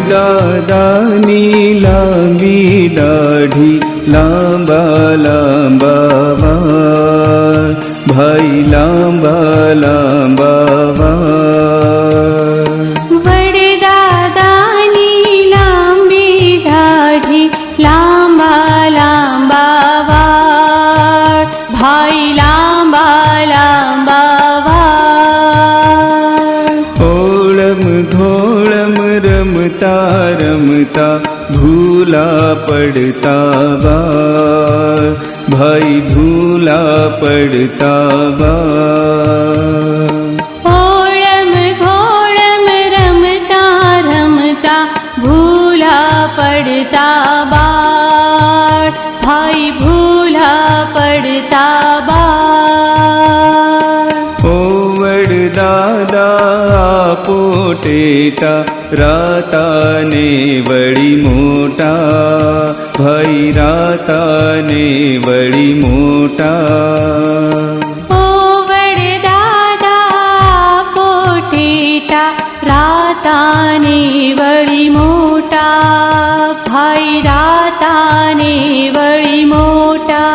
વડદાદાની લાંબી દાઢી, લાંબા લાંબા વાળ, ભાઈ લાંબા લાંબા વાળ. વડદાદાની લાંબી દાઢી, લાંબા લાંબા વાળ, ભાઈ લાંબા લાંબા વાળ. ઓળમ ધોળમ રમતા રમતા ભૂલા પડતા વાળ, ભાઈ ભૂલા પડતા વાળ. ઓળમ ઘોળમ રમતા રમતા ભૂલા પડતા બાળ, ભાઈ ભૂલા પડતા બાળ. ઓ વડદાદા પોટેટા, રાતાને વળી મોટા, ભાઈ રાતાને વળી મોટા. ઓ વડદાદા પોટેટા, રાતાને વળી મોટા, ભાઈ રાતાને વળી મોટા.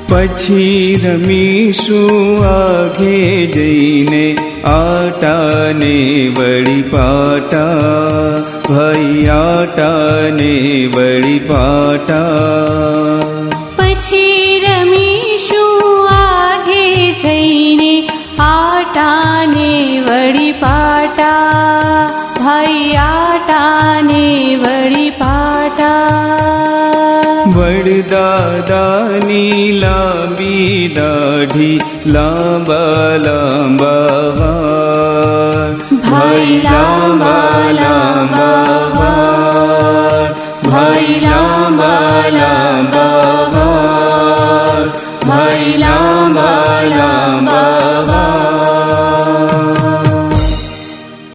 પછી રમીશું આઘે જઈને, આટાને વળી પાટા, ભાઈ આટાને વળી પાટા. પછી રમીશું આઘે જઈને, આટાને વળી પાટા, ભાઈ આટાને વળી પાટા. વડદાદાની લાંબી દાઢી, લાંબા લાંબા વાળ, ભાઈ લાંબા લાંબા વાળ, ભાઈ લાંબા લાંબા વાળ, ભાઈ લાંબા લાંબા વાળ.